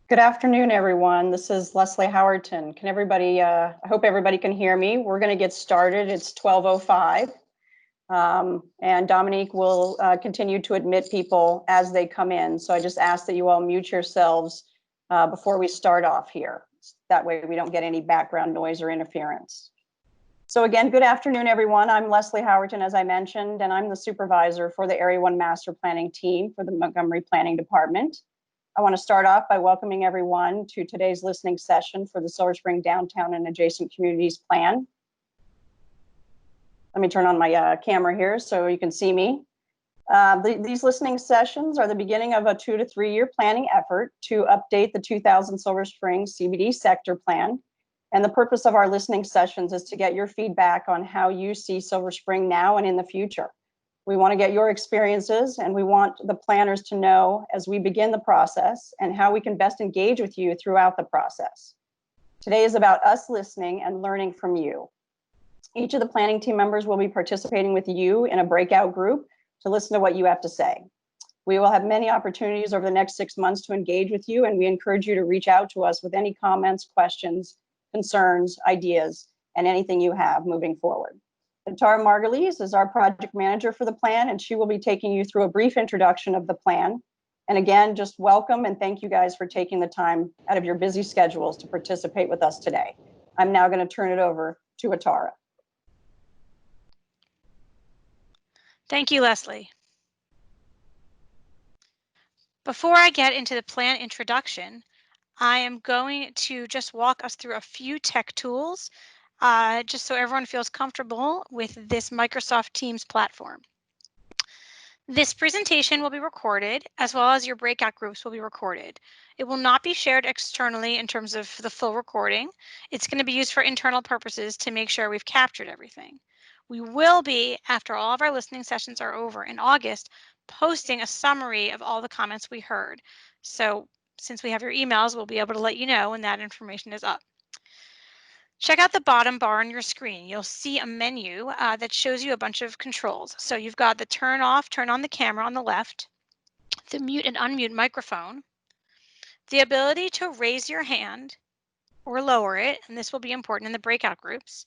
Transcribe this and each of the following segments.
Good afternoon, everyone. This is Leslie Howerton. Can everybody, I hope everybody can hear me. We're going to get started. It's 12:05. And Dominique will continue to admit people as they come in. So I just ask that you all mute yourselves before we start off here. That way we don't get any background noise or interference. So again, good afternoon, everyone. I'm Leslie Howerton, as I mentioned, and I'm the supervisor for the Area 1 Master Planning team for the Montgomery Planning Department. I want to start off by welcoming everyone to today's listening session for the Silver Spring Downtown and Adjacent Communities Plan. Let me turn on my camera here so you can see me. These listening sessions are the beginning of a 2 to 3 year planning effort to update the 2000 Silver Spring CBD sector plan. And the purpose of our listening sessions is to get your feedback on how you see Silver Spring now and in the future. We want to get your experiences, and we want the planners to know as we begin the process and how we can best engage with you throughout the process. Today is about us listening and learning from you. Each of the planning team members will be participating with you in a breakout group to listen to what you have to say. We will have many opportunities over the next 6 months to engage with you, and we encourage you to reach out to us with any comments, questions, concerns, ideas, and anything you have moving forward. Tara Margulies is our project manager for the plan, and she will be taking you through a brief introduction of the plan. And again, just welcome and thank you guys for taking the time out of your busy schedules to participate with us today. I'm now going to turn it over to Atara. Thank you, Leslie. Before I get into the plan introduction, I am going to just walk us through a few tech tools just so everyone feels comfortable with this Microsoft Teams platform. This presentation will be recorded, as well as your breakout groups will be recorded. It will not be shared externally in terms of the full recording. It's going to be used for internal purposes to make sure we've captured everything. We will be, after all of our listening sessions are over in August, posting a summary of all the comments we heard. So since we have your emails, we'll be able to let you know when that information is up. Check out the bottom bar on your screen. You'll see a menu that shows you a bunch of controls. So you've got the turn off, turn on the camera on the left, the mute and unmute microphone, the ability to raise your hand or lower it, and this will be important in the breakout groups.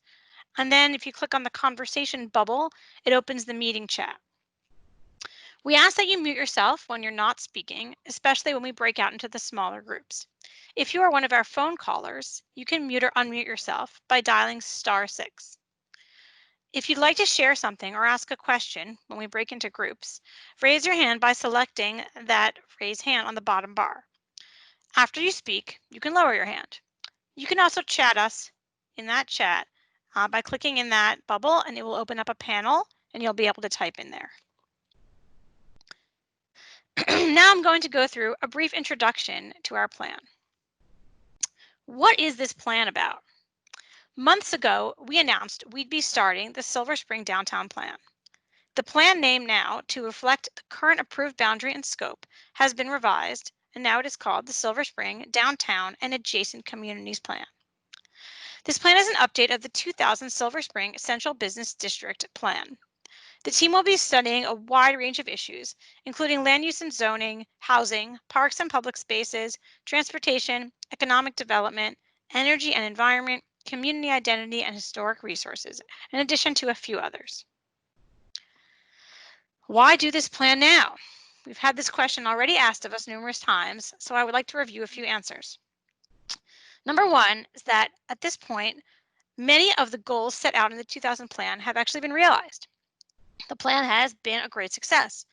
And then if you click on the conversation bubble, it opens the meeting chat. We ask that you mute yourself when you're not speaking, especially when we break out into the smaller groups. If you are one of our phone callers, you can mute or unmute yourself by dialing *6. If you'd like to share something or ask a question when we break into groups, raise your hand by selecting that raise hand on the bottom bar. After you speak, you can lower your hand. You can also chat us in that chat by clicking in that bubble, and it will open up a panel and you'll be able to type in there. Now I'm going to go through a brief introduction to our plan. What is this plan about? Months ago, we announced we'd be starting the Silver Spring Downtown Plan. The plan name now, to reflect the current approved boundary and scope, has been revised, and now it is called the Silver Spring Downtown and Adjacent Communities Plan. This plan is an update of the 2000 Silver Spring Central Business District Plan. The team will be studying a wide range of issues, including land use and zoning, housing, parks and public spaces, transportation, economic development, energy and environment, community identity, and historic resources, in addition to a few others. Why do this plan now? We've had this question already asked of us numerous times, so I would like to review a few answers. Number one is that at this point, many of the goals set out in the 2000 plan have actually been realized. The plan has been a great success,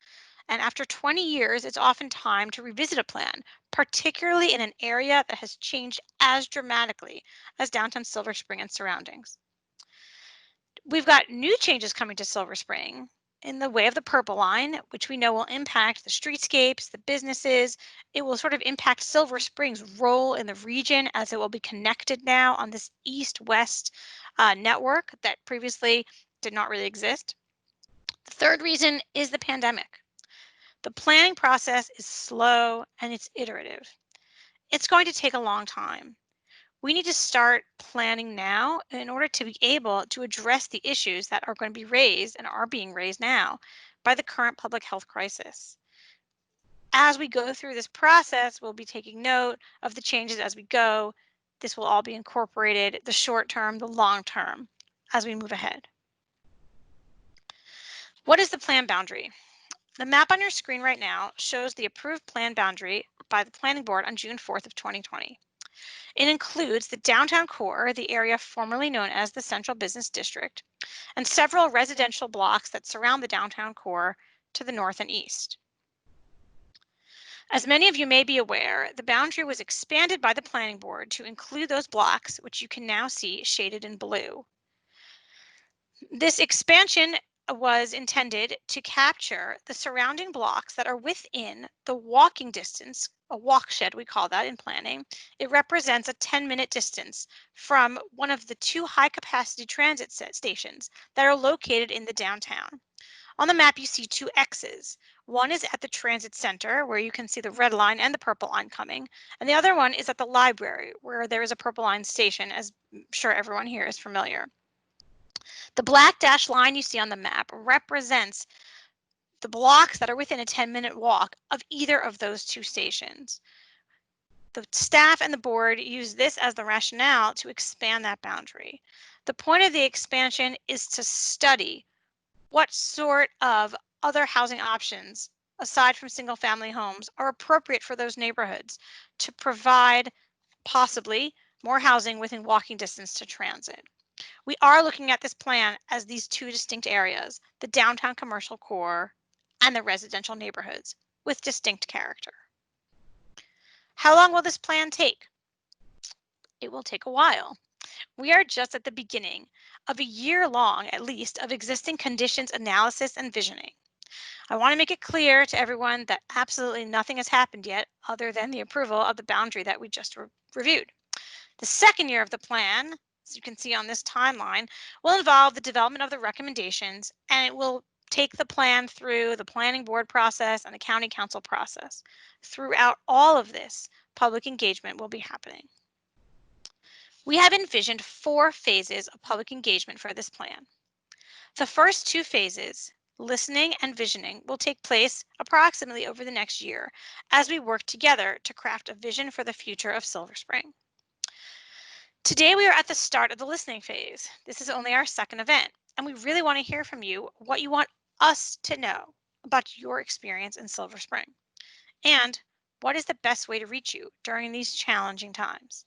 and after 20 years, it's often time to revisit a plan, particularly in an area that has changed as dramatically as downtown Silver Spring and surroundings. We've got new changes coming to Silver Spring in the way of the Purple Line, which we know will impact the streetscapes, the businesses. It will sort of impact Silver Spring's role in the region, as it will be connected now on this east-west network that previously did not really exist. The third reason is the pandemic. The planning process is slow and it's iterative. It's going to take a long time. We need to start planning now in order to be able to address the issues that are going to be raised and are being raised now by the current public health crisis. As we go through this process, we'll be taking note of the changes as we go. This will all be incorporated, the short term, the long term, as we move ahead. What is the plan boundary? The map on your screen right now shows the approved plan boundary by the Planning Board on June 4th of 2020. It includes the downtown core, the area formerly known as the Central Business District, and several residential blocks that surround the downtown core to the north and east. As many of you may be aware, the boundary was expanded by the Planning Board to include those blocks, which you can now see shaded in blue. This expansion was intended to capture the surrounding blocks that are within the walking distance, a walk shed we call that in planning. It represents a 10-minute distance from one of the 2 high-capacity transit stations that are located in the downtown. On the map, you see 2 X's. One is at the transit center, where you can see the red line and the purple line coming, and the other one is at the library, where there is a purple line station, as I'm sure everyone here is familiar. The black dashed line you see on the map represents the blocks that are within a 10-minute walk of either of those 2 stations. The staff and the board use this as the rationale to expand that boundary. The point of the expansion is to study what sort of other housing options, aside from single-family homes, are appropriate for those neighborhoods to provide possibly more housing within walking distance to transit. We are looking at this plan as these 2 distinct areas, the downtown commercial core and the residential neighborhoods, with distinct character. How long will this plan take? It will take a while. We are just at the beginning of a year long, at least, of existing conditions analysis and visioning. I want to make it clear to everyone that absolutely nothing has happened yet other than the approval of the boundary that we just reviewed. The second year of the plan, as you can see on this timeline, will involve the development of the recommendations, and it will take the plan through the planning board process and the county council process. Throughout all of this, public engagement will be happening. We have envisioned 4 phases of public engagement for this plan. The first 2 phases, listening and visioning, will take place approximately over the next year as we work together to craft a vision for the future of Silver Spring. Today, we are at the start of the listening phase. This is only our second event, and we really want to hear from you what you want us to know about your experience in Silver Spring, and what is the best way to reach you during these challenging times.